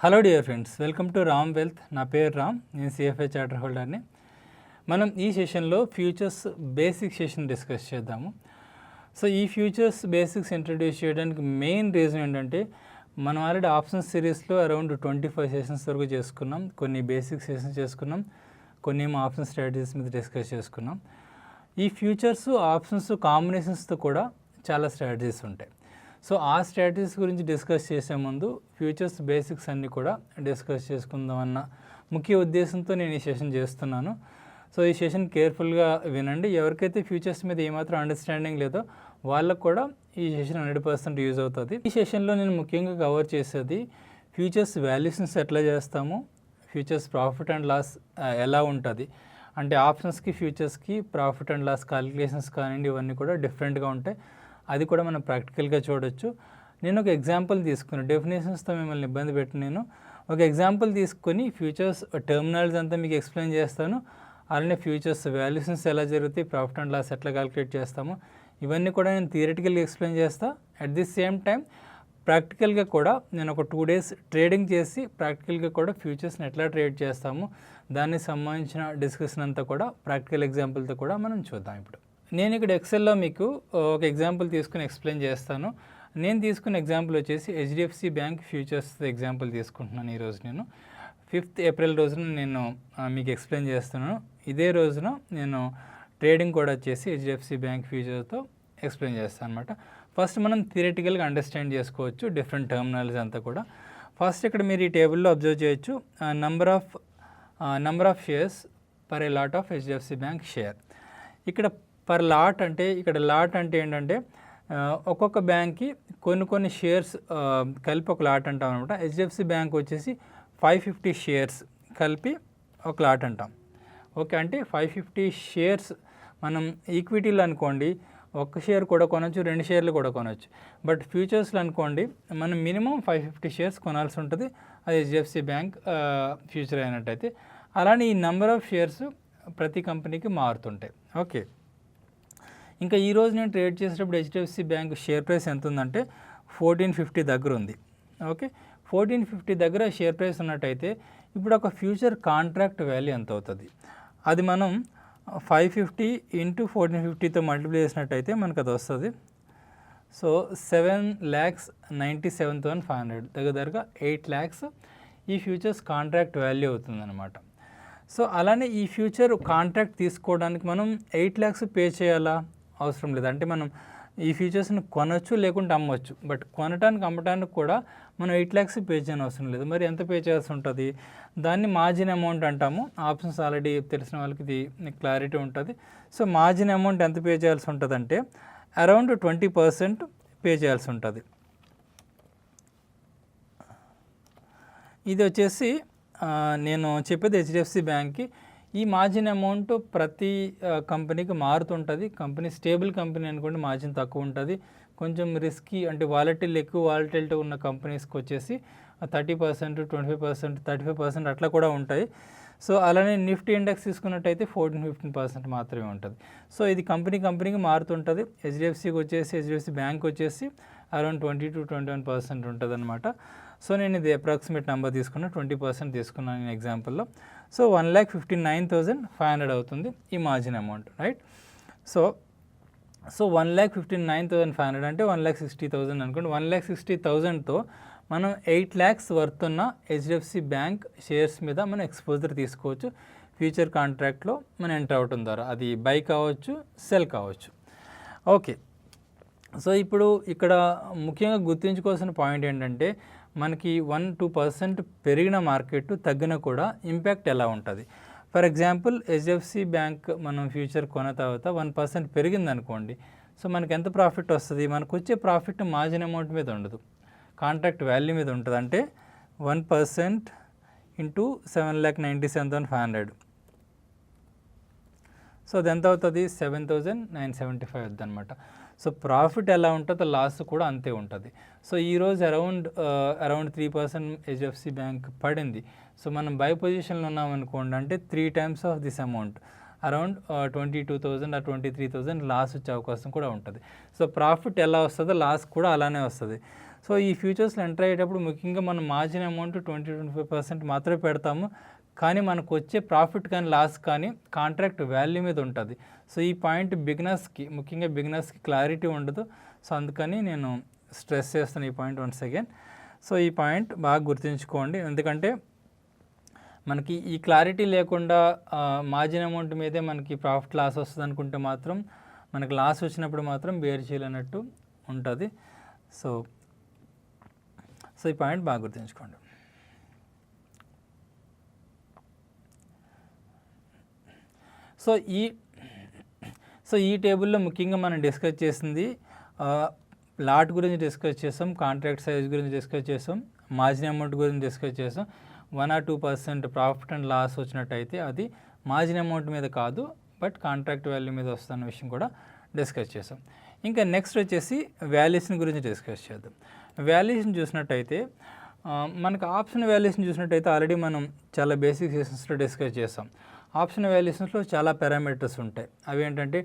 Hello dear friends, welcome to Ram wealth. నా పేరు రామ్, నేను సిఎఫ్ఏ చార్టర్ హోల్డర్ని. మనం ఈ సెషన్లో ఫ్యూచర్స్ బేసిక్ సెషన్ డిస్కస్ చేద్దాము. సో ఈ ఫ్యూచర్స్ బేసిక్స్ ఇంట్రడ్యూస్ చేయడానికి మెయిన్ రీజన్ ఏంటంటే, మనం ఆల్రెడీ ఆప్షన్స్ సిరీస్లో అరౌండ్ 25 సెషన్స్ వరకు చేసుకున్నాం. కొన్ని బేసిక్ సెషన్స్ చేసుకున్నాం, కొన్ని ఏమో ఆప్షన్ స్ట్రాటజీస్ మీద డిస్కస్ చేసుకున్నాం. ఈ ఫ్యూచర్స్ ఆప్షన్స్ కాంబినేషన్స్తో కూడా చాలా స్ట్రాటజీస్ ఉంటాయి. సో ఆ స్ట్రాటజీస్ గురించి డిస్కస్ చేసే ముందు ఫ్యూచర్స్ బేసిక్స్ అన్నీ కూడా డిస్కస్ చేసుకుందామన్న ముఖ్య ఉద్దేశంతో నేను ఈ సెషన్ చేస్తున్నాను. సో ఈ సెషన్ కేర్ఫుల్గా వినండి. ఎవరికైతే ఫ్యూచర్స్ మీద ఏమాత్రం అండర్స్టాండింగ్ లేదో వాళ్ళకు కూడా ఈ సెషన్ 100% యూజ్ అవుతుంది. ఈ సెషన్లో నేను ముఖ్యంగా కవర్ చేసేది ఫ్యూచర్స్ వాల్యుయేషన్స్ ఎట్లా చేస్తాము, ఫ్యూచర్స్ ప్రాఫిట్ అండ్ లాస్ ఎలా ఉంటుంది, అంటే ఆప్షన్స్కి ఫ్యూచర్స్కి ప్రాఫిట్ అండ్ లాస్ క్యాలిక్యులేషన్స్ కానివ్వండి, ఇవన్నీ కూడా డిఫరెంట్గా ఉంటాయి. అది కూడా మనం ప్రాక్టికల్గా చూడొచ్చు. నేను ఒక ఎగ్జాంపుల్ తీసుకుని, డెఫినేషన్స్తో మిమ్మల్ని ఇబ్బంది పెట్టి నేను ఒక ఎగ్జాంపుల్ తీసుకొని ఫ్యూచర్స్ టర్మినాలజీ అంతా మీకు ఎక్స్ప్లెయిన్ చేస్తాను. అలానే ఫ్యూచర్స్ వాల్యుయేషన్స్ ఎలా జరుగుతాయి, ప్రాఫిట్ అండ్ లాస్ ఎట్లా క్యాలిక్యులేట్ చేస్తాము, ఇవన్నీ కూడా నేను థియరిటికల్గా ఎక్స్ప్లెయిన్ చేస్తాను. అట్ ది సేమ్ టైం ప్రాక్టికల్గా కూడా నేను ఒక 2 days ట్రేడింగ్ చేసి ప్రాక్టికల్గా కూడా ఫ్యూచర్స్ని ఎట్లా ట్రేడ్ చేస్తాము, దానికి సంబంధించిన డిస్కషన్ అంతా కూడా ప్రాక్టికల్ ఎగ్జాంపుల్తో కూడా మనం చూద్దాం. ఇప్పుడు నేను ఇక్కడ ఎక్సెల్లో మీకు ఒక ఎగ్జాంపుల్ తీసుకుని ఎక్స్ప్లెయిన్ చేస్తాను. నేను తీసుకున్న ఎగ్జాంపుల్ వచ్చేసి హెచ్డిఎఫ్సి బ్యాంక్ ఫ్యూచర్స్ ఎగ్జాంపుల్ తీసుకుంటున్నాను. ఈరోజు నేను 5th April రోజున నేను మీకు ఎక్స్ప్లెయిన్ చేస్తున్నాను. ఇదే రోజున నేను ట్రేడింగ్ కూడా వచ్చేసి హెచ్డిఎఫ్సి బ్యాంక్ ఫ్యూచర్తో ఎక్స్ప్లెయిన్ చేస్తాను అనమాట. ఫస్ట్ మనం థియరిటికల్గా అండర్స్టాండ్ చేసుకోవచ్చు డిఫరెంట్ టర్మినాలజీ అంతా కూడా. ఫస్ట్ ఇక్కడ మీరు ఈ టేబుల్లో అబ్జర్వ్ చేయొచ్చు, number of shares per a lot of HDFC bank share. ఇక్కడ పర్ లాట్ అంటే, ఇక్కడ లాట్ అంటే ఏంటంటే ఒక్కొక్క బ్యాంక్కి కొన్ని షేర్స్ కలిపి ఒక లాట్ అంటాం అనమాట. హెచ్డిఎఫ్సి బ్యాంక్ వచ్చేసి 550 షేర్స్ కలిపి ఒక లాట్ అంటాం. ఓకే, అంటే 550 షేర్స్ మనం ఈక్విటీలో అనుకోండి ఒక్క షేర్ కూడా కొనవచ్చు, 2 షేర్లు కూడా కొనవచ్చు. బట్ ఫ్యూచర్స్లో అనుకోండి మనం మినిమం 550 షేర్స్ కొనాల్సి ఉంటుంది. అది హెచ్డిఎఫ్సి బ్యాంక్ ఫ్యూచర్ అయినట్టయితే. అలానే ఈ నెంబర్ ఆఫ్ షేర్స్ ప్రతి కంపెనీకి మారుతుంటాయి. ఓకే, ఇంకా ఈరోజు నేను ట్రేడ్ చేసేటప్పుడు హెచ్డిఎఫ్సి బ్యాంక్ షేర్ ప్రైస్ ఎంత ఉందంటే 1450 దగ్గర ఉంది. ఓకే, 1450 దగ్గర షేర్ ప్రైస్ ఉన్నట్టయితే ఇప్పుడు ఒక ఫ్యూచర్ కాంట్రాక్ట్ వాల్యూ ఎంత అవుతుంది, అది మనం 550 × 1450తో మల్టిప్లై చేసినట్టయితే మనకు అది వస్తుంది. సో 7,97,500 దగ్గరగా 8 lakhs ఈ ఫ్యూచర్స్ కాంట్రాక్ట్ వాల్యూ అవుతుందన్నమాట. సో అలానే ఈ ఫ్యూచర్ కాంట్రాక్ట్ తీసుకోవడానికి మనం 8 lakhs పే చేయాలా, అవసరం లేదు. అంటే మనం ఈ ఫ్యూచర్స్ని కొనవచ్చు లేకుంటే అమ్మవచ్చు. బట్ కొనటానికి అమ్మటానికి కూడా మనం 8 lakhs పే చేయని అవసరం లేదు. మరి ఎంత పే చేయాల్సి ఉంటుంది, దాన్ని మార్జిన్ అమౌంట్ అంటాము. ఆప్షన్స్ ఆల్రెడీ తెలిసిన వాళ్ళకి ఇది క్లారిటీ ఉంటుంది. సో మార్జిన్ అమౌంట్ ఎంత పే చేయాల్సి ఉంటుంది అంటే అరౌండ్ 20% పే చేయాల్సి ఉంటుంది. ఇది వచ్చేసి నేను చెప్పేది హెచ్డిఎఫ్సి బ్యాంక్కి. ఈ మార్జిన్ అమౌంట్ ప్రతి కంపెనీకి మారుతుంటుంది. కంపెనీ స్టేబుల్ కంపెనీ అనుకోండి మార్జిన్ తక్కువ ఉంటుంది. కొంచెం రిస్కీ అంటే ఎక్కువ వాలటిలిటీ ఉన్న కంపెనీస్కి వచ్చేసి 30%, 25%, 35% అట్లా కూడా ఉంటాయి. సో అలానే నిఫ్టీ ఇండెక్స్ తీసుకున్నట్టయితే 14-15% మాత్రమే ఉంటుంది. సో ఇది కంపెనీకి మారుతుంటుంది. హెచ్డిఎఫ్సి బ్యాంక్ వచ్చేసి అరౌండ్ 20-21% ఉంటుంది అనమాట. సో నేను ఇది అప్రాక్సిమేట్ నెంబర్ తీసుకున్నా, 20% తీసుకున్నాను నేను ఎగ్జాంపుల్లో. సో 1,59,500 అవుతుంది ఈ మార్జిన్ అమౌంట్, రైట్. సో 1,59,500 అంటే 1,60,000 అనుకోండి. 1,60,000తో మనం 8 lakhs వర్త్ ఉన్న హెచ్డిఎఫ్సి బ్యాంక్ షేర్స్ మీద మనం ఎక్స్పోజర్ తీసుకోవచ్చు ఫ్యూచర్ కాంట్రాక్ట్లో మనం ఎంటర్ అవటం ద్వారా. అది బై కావచ్చు, సెల్ కావచ్చు. ఓకే, సో ఇప్పుడు ఇక్కడ ముఖ్యంగా గుర్తుంచుకోవాల్సిన పాయింట్ ఏంటంటే మనకి 1-2% పెరిగిన మార్కెట్ తగ్గిన కూడా ఇంపాక్ట్ ఎలా ఉంటుంది. ఫర్ ఎగ్జాంపుల్ హెచ్డిఎఫ్సి బ్యాంక్ మనం ఫ్యూచర్ కొన్న తర్వాత 1% పెరిగింది అనుకోండి. సో మనకి ఎంత ప్రాఫిట్ వస్తుంది, మనకు వచ్చే ప్రాఫిట్ మార్జిన్ అమౌంట్ మీద ఉండదు, కాంట్రాక్ట్ వాల్యూ మీద ఉంటుంది. అంటే 1% × 7,97,500. సో అది ఎంత అవుతుంది, 7,975 అవుతుంది అనమాట. సో ప్రాఫిట్ ఎలా ఉంటుందో లాస్ కూడా అంతే ఉంటుంది. సో ఈరోజు అరౌండ్ 3% హెచ్డిఎఫ్సి బ్యాంక్ పడింది. సో మనం బై పొజిషన్లో ఉన్నామనుకోండి, అంటే 3 times of this amount around 22,000 or 23,000 loss వచ్చే అవకాశం కూడా ఉంటుంది. సో ప్రాఫిట్ ఎలా వస్తుందో లాస్ కూడా అలానే వస్తుంది. సో ఈ ఫ్యూచర్స్లో ఎంటర్ అయ్యేటప్పుడు ముఖ్యంగా మనం మార్జిన్ అమౌంట్ 20-25% మాత్రమే పెడతాము, కానీ మనకు వచ్చే ప్రాఫిట్ కానీ లాస్ కానీ కాంట్రాక్ట్ వాల్యూ మీద ఉంటుంది. సో ఈ పాయింట్ ముఖ్యంగా బిగినర్స్కి క్లారిటీ ఉండదు. సో అందుకని నేను స్ట్రెస్ చేస్తాను ఈ పాయింట్ వన్స్ అగైన్. సో ఈ పాయింట్ బాగా గుర్తుంచుకోండి, ఎందుకంటే మనకి ఈ క్లారిటీ లేకుండా మార్జిన్ అమౌంట్ మీదే మనకి ప్రాఫిట్ లాస్ వస్తుంది అనుకుంటే మాత్రం మనకి లాస్ వచ్చినప్పుడు మాత్రం బేర్ చేయలేనట్టు ఉంటుంది. సో ఈ పాయింట్ బాగా గుర్తుంచుకోండి. సో ఈ టేబుల్లో ముఖ్యంగా మనం డిస్కస్ చేసింది లాట్ గురించి డిస్కస్ చేసాం, కాంట్రాక్ట్ సైజ్ గురించి డిస్కస్ చేసాం, మార్జిన్ అమౌంట్ గురించి డిస్కస్ చేసాం. 1 or 2% ప్రాఫిట్ అండ్ లాస్ వచ్చినట్టయితే అది మార్జిన్ అమౌంట్ మీద కాదు, బట్ కాంట్రాక్ట్ వాల్యూ మీద వస్తున్న విషయం కూడా డిస్కస్ చేసాం. ఇంకా నెక్స్ట్ వచ్చేసి వాల్యుయేషన్ గురించి డిస్కస్ చేద్దాం. వాల్యుయేషన్ చూసినట్టయితే మనకు ఆప్షన్ వాల్యుయేషన్ చూసినట్టయితే ఆల్రెడీ మనం చాలా బేసిక్ సెషన్స్లో డిస్కస్ చేసాం. ఆప్షన్ వాల్యుయేషన్స్లో చాలా పారామీటర్స్ ఉంటాయి. అవి ఏంటంటే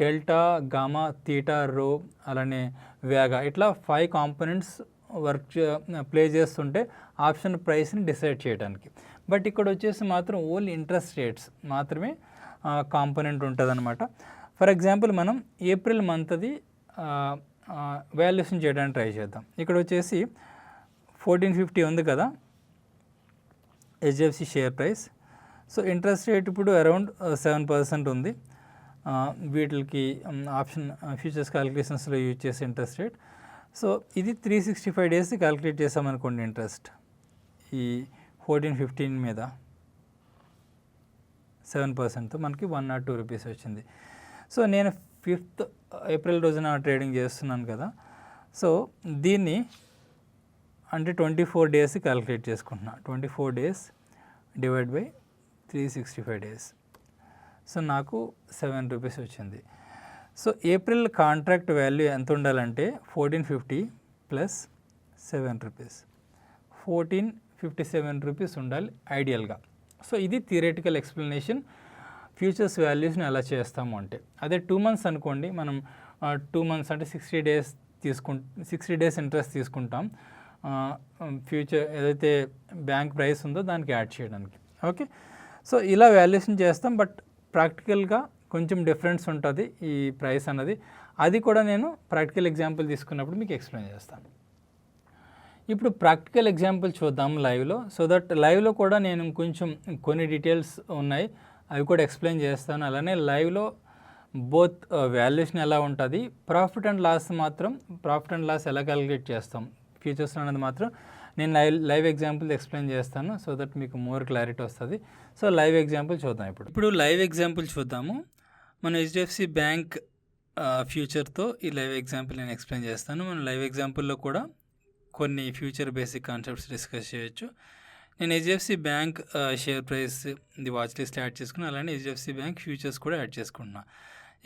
డెల్టా, గామా, తీటా, రో, అలానే వేగా, ఇట్లా 5 కాంపోనెంట్స్ వర్క్ ప్లే చేస్తుంటే ఆప్షన్ ప్రైస్ని డిసైడ్ చేయడానికి. బట్ ఇక్కడ వచ్చేసి మాత్రం ఓన్లీ ఇంట్రెస్ట్ రేట్స్ మాత్రమే కాంపోనెంట్ ఉంటుంది అనమాట. ఫర్ ఎగ్జాంపుల్ మనం ఏప్రిల్ మంత్ది వాల్యుయేషన్ చేయడానికి ట్రై చేద్దాం. ఇక్కడ వచ్చేసి 1450 ఉంది కదా HDFC share price. So interest rate ఇప్పుడు అరౌండ్ 7% ఉంది. వీటికి ఆప్షన్ ఫ్యూచర్స్ క్యాలిక్యులేషన్స్లో యూజ్ చేసే ఇంట్రెస్ట్ రేట్. సో ఇది 365 days క్యాలిక్యులేట్ చేసామనుకోండి ఇంట్రెస్ట్, ఈ 1415 మీద 7%తో మనకి 1 or 2 rupees వచ్చింది. సో నేను 5th April రోజున ట్రేడింగ్ చేస్తున్నాను కదా, సో దీన్ని అంటే 24 days క్యాలిక్యులేట్ చేసుకుంటున్నా. 24 days divide by 365 days. So నాకు 7 rupees వచ్చింది. సో ఏప్రిల్ కాంట్రాక్ట్ వాల్యూ ఎంత ఉండాలంటే 1450 ప్లస్ 7 rupees, 1457 rupees ఉండాలి ఐడియల్గా. సో ఇది థియరిటికల్ ఎక్స్ప్లెనేషన్ ఫ్యూచర్స్ వాల్యూస్ని ఎలా చేస్తాము అంటే. అదే 2 months అనుకోండి, మనం 2 months అంటే 60 days ఇంట్రెస్ట్ తీసుకుంటాం ఫ్యూచర్ ఏదైతే బ్యాంక్ ప్రైస్ ఉందో దానికి యాడ్ చేయడానికి. ఓకే, సో ఇలా వాల్యుయేషన్ చేస్తాం. బట్ ప్రాక్టికల్గా కొంచెం డిఫరెన్స్ ఉంటుంది ఈ ప్రైస్ అన్నది. అది కూడా నేను ప్రాక్టికల్ ఎగ్జాంపుల్ తీసుకున్నప్పుడు మీకు ఎక్స్ప్లెయిన్ చేస్తాను. ఇప్పుడు ప్రాక్టికల్ ఎగ్జాంపుల్ చూద్దాం లైవ్లో. సో దట్ లైవ్లో కూడా నేను కొంచెం కొన్ని డీటెయిల్స్ ఉన్నాయి, అవి కూడా ఎక్స్ప్లెయిన్ చేస్తాను. అలానే లైవ్లో బోత్ వాల్యుయేషన్ ఎలా ఉంటుంది, ప్రాఫిట్ అండ్ లాస్ ఎలా క్యాలిక్యులేట్ చేస్తాం ఫ్యూచర్స్ అనేది మాత్రం నేను లైవ్ ఎగ్జాంపుల్ ఎక్స్ప్లెయిన్ చేస్తాను. సో దట్ మీకు మోర్ క్లారిటీ వస్తుంది. సో లైవ్ ఎగ్జాంపుల్ చూద్దాం. ఇప్పుడు లైవ్ ఎగ్జాంపుల్ చూద్దాము. మన హెచ్డిఎఫ్సి బ్యాంక్ ఫ్యూచర్తో ఈ లైవ్ ఎగ్జాంపుల్ నేను ఎక్స్ప్లెయిన్ చేస్తాను. మన లైవ్ ఎగ్జాంపుల్లో కూడా కొన్ని ఫ్యూచర్ బేసిక్ కాన్సెప్ట్స్ డిస్కస్ చేయొచ్చు. నేను హెచ్డిఎఫ్సి బ్యాంక్ షేర్ ప్రైస్ ఇది వాచ్ లిస్ట్ యాడ్ చేసుకున్నాను, అలానే హెచ్డిఎఫ్సి బ్యాంక్ ఫ్యూచర్స్ కూడా యాడ్ చేసుకుంటున్నా.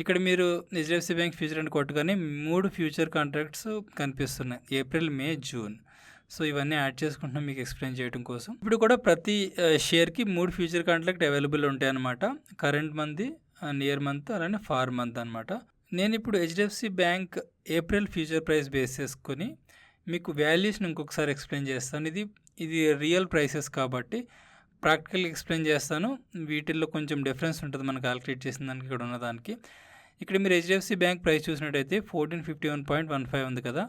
ఇక్కడ మీరు హెచ్డిఎఫ్సి బ్యాంక్ ఫ్యూచర్ అని కొట్టగానే 3 ఫ్యూచర్ కాంట్రాక్ట్స్ కనిపిస్తున్నాయి, ఏప్రిల్, మే, జూన్. సో ఇవన్నీ యాడ్ చేసుకుంటున్నాం మీకు ఎక్స్ప్లెయిన్ చేయడం కోసం. ఇప్పుడు కూడా ప్రతి షేర్కి 3 ఫ్యూచర్ కాంట్రాక్ట్ అవైలబుల్ ఉంటాయి అన్నమాట. కరెంట్ మంత్, నియర్ మంత్, అలానే ఫార్ మంత్ అనమాట. నేను ఇప్పుడు HDFC bank April future price base చేసుకొని మీకు వాల్యుయేషన్ ఇంకొకసారి ఎక్స్ప్లెయిన్ చేస్తాను. ఇది రియల్ ప్రైసెస్ కాబట్టి ప్రాక్టికల్గా ఎక్స్ప్లెయిన్ చేస్తాను. వీటిల్లో కొంచెం డిఫరెన్స్ ఉంటుంది మనం క్యాలిక్యులేట్ చేసిన దానికి ఇక్కడ ఉన్నదానికి. ఇక్కడ మీరు హెచ్డిఎఫ్సి బ్యాంక్ ప్రైస్ చూసినట్టయితే 1451.15 ఉంది కదా,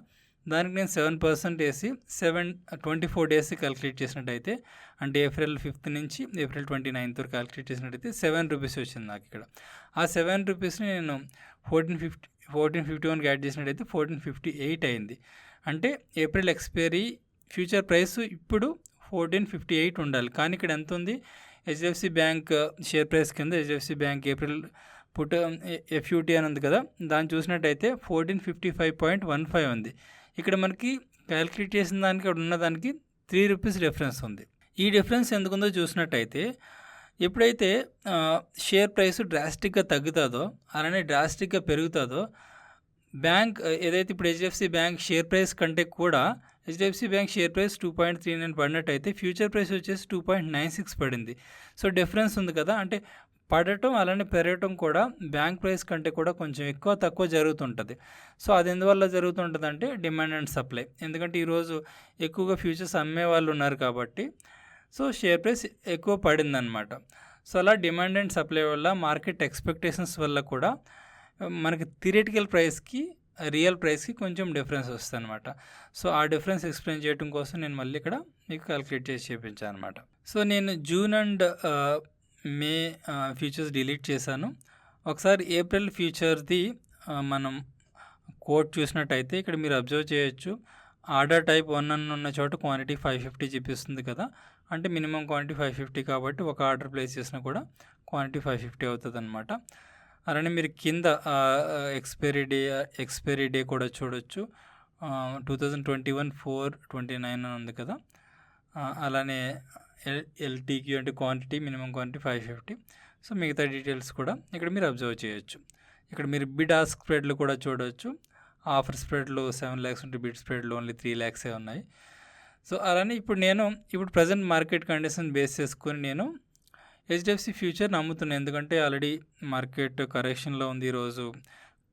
దానికి నేను 7% వేసి 24 days క్యాలిక్యులేట్ చేసినట్టయితే, అంటే ఏప్రిల్ 5th నుంచి ఏప్రిల్ 29th వరకు క్యాలిక్యులేట్ చేసినట్టయితే 7 rupees వచ్చింది నాకు ఇక్కడ. ఆ 7 rupeesని నేను 1451కి యాడ్ చేసినట్టయితే 1458 అయింది. అంటే ఏప్రిల్ ఎక్స్పైరీ ఫ్యూచర్ ప్రైస్ ఇప్పుడు 1458 ఉండాలి, కానీ ఇక్కడ ఎంత ఉంది, హెచ్డిఎఫ్సి బ్యాంక్ షేర్ ప్రైస్ కింద HDFC bank April put FUT అని ఉంది కదా, దాన్ని చూసినట్టయితే 1455.15 ఉంది. ఇక్కడ మనకి క్యాలిక్యులేట్ చేసిన దానికి అక్కడ ఉన్నదానికి 3 rupees డిఫరెన్స్ ఉంది. ఈ డిఫరెన్స్ ఎందుకుందో చూసినట్టయితే, ఎప్పుడైతే షేర్ ప్రైస్ డ్రాస్టిక్గా తగ్గుతుందో అలానే డ్రాస్టిక్గా పెరుగుతుందో, బ్యాంక్ ఏదైతే ఇప్పుడు హెచ్డిఎఫ్సి బ్యాంక్ షేర్ ప్రైస్ కంటే కూడా హెచ్డిఎఫ్సి బ్యాంక్ షేర్ ప్రైస్ 2.39 పడినట్టయితే ఫ్యూచర్ ప్రైస్ వచ్చేసి 2.96 పడింది. సో డిఫరెన్స్ ఉంది కదా, అంటే పడటం అలానే పెరగటం కూడా బ్యాంక్ ప్రైస్ కంటే కూడా కొంచెం ఎక్కువ తక్కువ జరుగుతుంటుంది. సో అది ఎందువల్ల జరుగుతుంటుందంటే డిమాండ్ అండ్ సప్లై. ఎందుకంటే ఈరోజు ఎక్కువగా ఫ్యూచర్స్ అమ్మే వాళ్ళు ఉన్నారు కాబట్టి సో షేర్ ప్రైస్ ఎక్కువ పడిందనమాట. సో అలా డిమాండ్ అండ్ సప్లై వల్ల మార్కెట్ ఎక్స్పెక్టేషన్స్ వల్ల కూడా మనకి థియరిటికల్ ప్రైస్కి రియల్ ప్రైస్కి కొంచెం డిఫరెన్స్ వస్తుంది అనమాట. సో ఆ డిఫరెన్స్ ఎక్స్ప్లెయిన్ చేయడం కోసం నేను మళ్ళీ ఇక్కడ మీకు క్యాలిక్యులేట్ చేసి చూపించాను అనమాట. సో నేను June and May futures delete చేశాను. ఒకసారి ఏప్రిల్ ఫ్యూచర్ది మనం కోడ్ చూసినట్టయితే ఇక్కడ మీరు అబ్జర్వ్ చేయొచ్చు. ఆర్డర్ టైప్ 1 అని ఉన్న చోట క్వాంటిటీ 550 చూపిస్తుంది కదా, అంటే మినిమం క్వాంటిటీ 550 కాబట్టి ఒక ఆర్డర్ ప్లేస్ చేసినా కూడా క్వాంటిటీ 550 అవుతుంది అనమాట. అలానే మీరు కింద ఎక్స్పైరీ డే కూడా చూడొచ్చు. 2021 4/29 అని ఉంది కదా. అలానే ఎల్టీక్యూ అంటే క్వాంటిటీ మినిమం క్వాంటిటీ 550. సో మిగతా డీటెయిల్స్ కూడా ఇక్కడ మీరు అబ్జర్వ్ చేయొచ్చు. ఇక్కడ మీరు బిడ్ ఆస్క్ స్ప్రెడ్లు కూడా చూడవచ్చు. ఆఫర్ స్ప్రెడ్లు 7 lakhs ఉంటే బిడ్ స్ప్రెడ్లు ఓన్లీ 3 lakhs ఉన్నాయి. సో అలానే ఇప్పుడు ప్రజెంట్ మార్కెట్ కండిషన్ బేస్ చేసుకొని నేను హెచ్డిఎఫ్సి ఫ్యూచర్ నమ్ముతున్నాను. ఎందుకంటే ఆల్రెడీ మార్కెట్ కరెక్షన్లో ఉంది. ఈరోజు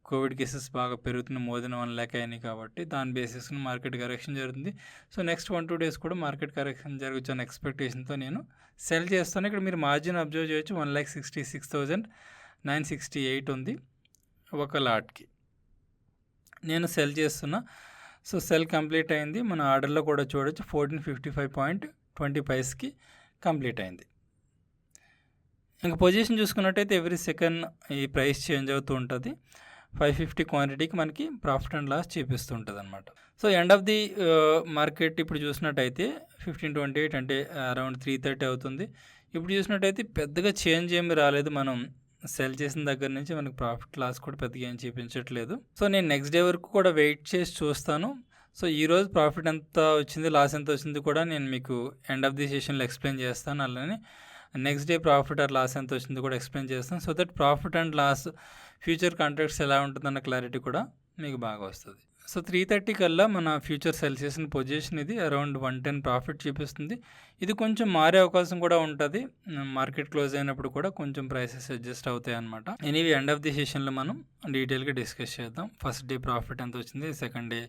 కోవిడ్ కేసెస్ బాగా పెరుగుతున్న, మోర్ దెన్ 1 lakh అయినాయి కాబట్టి దాని బేసిస్ మార్కెట్ కరెక్షన్ జరుగుతుంది. సో నెక్స్ట్ 1-2 days కూడా మార్కెట్ కరెక్షన్ జరుగుతున్న ఎక్స్పెక్టేషన్తో నేను సెల్ చేస్తాను. ఇక్కడ మీరు మార్జిన్ అబ్జర్వ్ చేయొచ్చు. 1,66,968 ఉంది ఒక లాట్కి. నేను సెల్ చేస్తున్నా. సో సెల్ కంప్లీట్ అయింది. మన ఆర్డర్లో కూడా చూడొచ్చు 1455.20 కంప్లీట్ అయింది. ఇంకా పొజిషన్ చూసుకున్నట్టయితే ఎవ్రీ సెకండ్ ఈ ప్రైస్ చేంజ్ అవుతూ ఉంటుంది. 550 క్వాంటిటీకి మనకి ప్రాఫిట్ అండ్ లాస్ చూపిస్తుంటుంది అనమాట. So end of the market ఇప్పుడు చూసినట్టయితే 1528 అంటే అరౌండ్ 330 అవుతుంది. ఇప్పుడు చూసినట్టయితే పెద్దగా చేంజ్ ఏమి రాలేదు. మనం సెల్ చేసిన దగ్గర నుంచి మనకి ప్రాఫిట్ లాస్ కూడా పెద్దగా ఏం చూపించట్లేదు. సో నేను నెక్స్ట్ డే వరకు కూడా వెయిట్ చేసి చూస్తాను. సో ఈరోజు ప్రాఫిట్ ఎంత వచ్చింది, లాస్ ఎంత వచ్చింది కూడా నేను మీకు ఎండ్ ఆఫ్ ది సెషన్లో ఎక్స్ప్లెయిన్ చేస్తాను. అలానే next day profit or loss ఎంత వచ్చింది కూడా ఎక్స్ప్లెయిన్ చేస్తాను. So that profit and loss future contracts ఎలా ఉంటుందన్న క్లారిటీ కూడా మీకు బాగా వస్తుంది. సో 330 కల్లా మన ఫ్యూచర్ సెల్ చేసిన పొజిషన్ ఇది అరౌండ్ 110 ప్రాఫిట్ చూపిస్తుంది. ఇది కొంచెం మారే అవకాశం కూడా ఉంటుంది. మార్కెట్ క్లోజ్ అయినప్పుడు కూడా కొంచెం ప్రైసెస్ అడ్జస్ట్ అవుతాయి అనమాట. ఎనీవే ఎండ్ ఆఫ్ ది సెషన్లో మనం డీటెయిల్గా డిస్కస్ చేద్దాం. ఫస్ట్ డే ప్రాఫిట్ ఎంత వచ్చింది, second day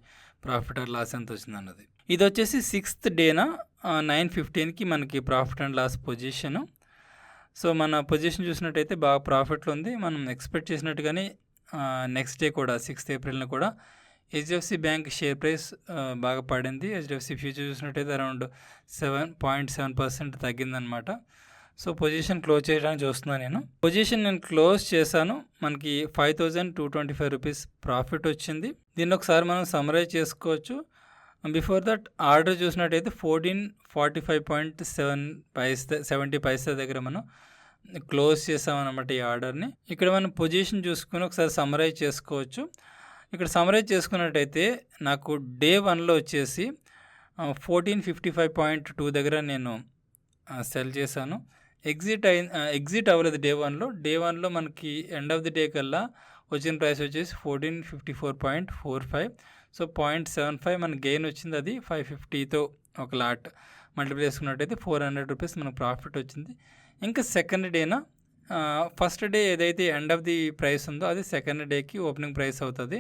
profit or loss ఎంత వచ్చింది అన్నది. ఇది వచ్చేసి 6th డేన 9:15కి మనకి profit and loss position. So మన పొజిషన్ చూసినట్టయితే బాగా ప్రాఫిట్లో ఉంది. మనం ఎక్స్పెక్ట్ చేసినట్టుగానే నెక్స్ట్ డే కూడా 6th ఏప్రిల్ని కూడా హెచ్డిఎఫ్సి బ్యాంక్ షేర్ ప్రైస్ బాగా పడింది. హెచ్డిఎఫ్సి ఫ్యూచర్ చూసినట్టయితే అరౌండ్ 7.7% తగ్గిందనమాట. సో పొజిషన్ క్లోజ్ చేయడానికి చూస్తున్నాను నేను. పొజిషన్ నేను క్లోజ్ చేశాను. మనకి 5,225 రూపీస్ ప్రాఫిట్ వచ్చింది. దీన్ని ఒకసారి మనం సమరైజ్ చేసుకోవచ్చు. బిఫోర్ దట్ ఆర్డర్ చూసినట్టయితే 1445.70 దగ్గర మనం క్లోజ్ చేసామన్నమాట ఈ ఆర్డర్ని. ఇక్కడ మనం పొజిషన్ చూసుకుని ఒకసారి సమరైజ్ చేసుకోవచ్చు. ఇక్కడ సమరైజ్ చేసుకున్నట్టయితే నాకు డే 1లో వచ్చేసి 1455.2 దగ్గర నేను సెల్ చేశాను. ఎగ్జిట్ అవ్వలేదు డే 1లో. డే 1లో మనకి ఎండ్ ఆఫ్ ది డే కల్లా వచ్చిన ప్రైస్ వచ్చేసి 1454.45. సో 0.75 మనకి గెయిన్ వచ్చింది. అది 550తో ఒక లాట్ మల్టిప్లై చేసుకున్నట్టయితే 400 రూపీస్ మనకు ప్రాఫిట్ వచ్చింది. ఇంకా సెకండ్ డేన ఫస్ట్ డే ఏదైతే ఎండ్ ఆఫ్ ది ప్రైస్ ఉందో అది సెకండ్ డేకి ఓపెనింగ్ ప్రైస్ అవుతుంది.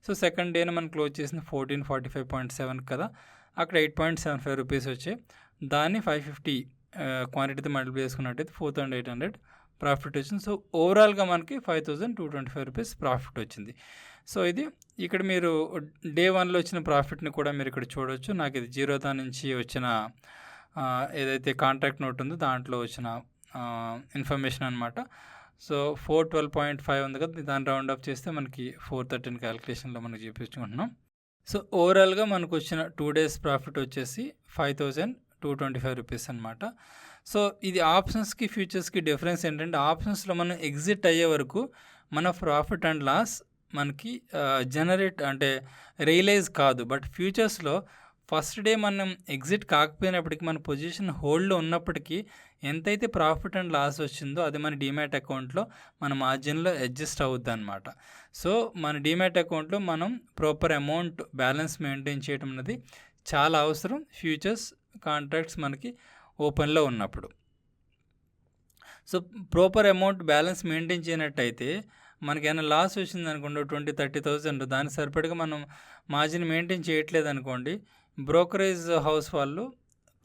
సో సెకండ్ డేన మనం క్లోజ్ చేసింది 1445.7 కదా, అక్కడ 8.75 రూపీస్ వచ్చాయి. దాన్ని 550 క్వాంటిటీతో మల్టిప్లై చేసుకున్నట్టయితే 4,800 ప్రాఫిట్ వచ్చింది. సో ఓవరాల్గా మనకి 5,225 రూపీస్ ప్రాఫిట్ వచ్చింది. సో ఇది ఇక్కడ మీరు డే 1లో వచ్చిన ప్రాఫిట్ని కూడా మీరు ఇక్కడ చూడవచ్చు. నాకు ఇది జీరోదా నుంచి వచ్చిన ఏదైతే కాంట్రాక్ట్ నోట్ ఉందో దాంట్లో వచ్చిన ఇన్ఫర్మేషన్ అనమాట. సో 412.5 ఉంది కదా, దాన్ని రౌండ్ అప్ చేస్తే మనకి 413 క్యాలిక్యులేషన్లో మనకి చూపించుకుంటున్నాం. సో ఓవరాల్గా మనకు వచ్చిన 2 days ప్రాఫిట్ వచ్చేసి 5,225 రూపీస్ అనమాట. సో ఇది ఆప్షన్స్కి ఫ్యూచర్స్కి డిఫరెన్స్ ఏంటంటే ఆప్షన్స్లో మనం ఎగ్జిట్ అయ్యే వరకు మన ప్రాఫిట్ అండ్ లాస్ మనకి జనరేట్ అంటే రియలైజ్ కాదు. బట్ ఫ్యూచర్స్లో ఫస్ట్ డే మనం ఎగ్జిట్ కాకపోయినప్పటికీ మన పొజిషన్ హోల్డ్లో ఉన్నప్పటికీ ఎంతైతే ప్రాఫిట్ అండ్ లాస్ వచ్చిందో అది మన డీమ్యాట్ అకౌంట్లో మన మార్జిన్లో అడ్జస్ట్ అవుద్ది అనమాట. సో మన డీమ్యాట్ అకౌంట్లో మనం ప్రాపర్ అమౌంట్ బ్యాలెన్స్ మెయింటైన్ చేయడం అనేది చాలా అవసరం ఫ్యూచర్స్ కాంట్రాక్ట్స్ మనకి ఓపెన్లో ఉన్నప్పుడు. So proper amount balance maintain చేయనట్టయితే మనకేమైనా లాస్ వచ్చింది అనుకోండి 20,000-30,000 దానికి సరిపడగా మనం మార్జిన్ మెయింటైన్ చేయట్లేదు అనుకోండి, బ్రోకరేజ్ హౌస్ వాళ్ళు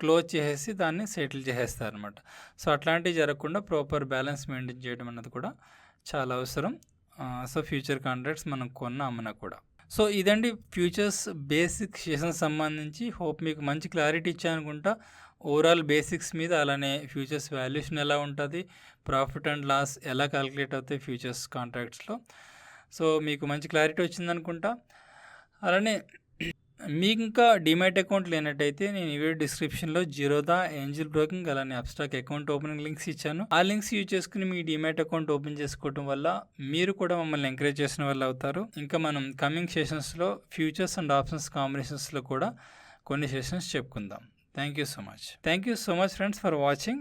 క్లోజ్ చేసేసి దాన్ని సెటిల్ చేసేస్తారనమాట. సో అట్లాంటివి జరగకుండా ప్రాపర్ బ్యాలెన్స్ మెయింటైన్ చేయడం అన్నది కూడా చాలా అవసరం. సో ఫ్యూచర్ కాంట్రాక్ట్స్ మనం కొన్న అమ్మన కూడా. సో ఇదండి ఫ్యూచర్స్ బేసిక్ సెషన్ సంబంధించి. హోప్ మీకు మంచి క్లారిటీ ఇచ్చానుకుంటా ఓవరాల్ బేసిక్స్ మీద. అలానే ఫ్యూచర్స్ వాల్యుయేషన్ ఎలా ఉంటుంది, ప్రాఫిట్ అండ్ లాస్ ఎలా క్యాలిక్యులేట్ అవుతాయి ఫ్యూచర్స్ కాంట్రాక్ట్స్లో. సో మీకు మంచి క్లారిటీ వచ్చిందనుకుంటా. అలానే మీకు ఇంకా డిమాట్ అకౌంట్ లేనట్టయితే నేను ఈ వీడియో డిస్క్రిప్షన్లో జిరోదా, ఏంజిల్ బ్రోకింగ్ అలానే అబ్స్ట్రాక్ అకౌంట్ ఓపెనింగ్ లింక్స్ ఇచ్చాను. ఆ లింక్స్ యూజ్ చేసుకుని మీ డిమాట్ అకౌంట్ ఓపెన్ చేసుకోవడం వల్ల మీరు కూడా మమ్మల్ని ఎంకరేజ్ చేసిన వాళ్ళు అవుతారు. ఇంకా మనం కమింగ్ సెషన్స్లో ఫ్యూచర్స్ అండ్ ఆప్షన్స్ కాంబినేషన్స్లో కూడా కొన్ని సెషన్స్ చెప్పుకుందాం. Thank you so much friends for watching.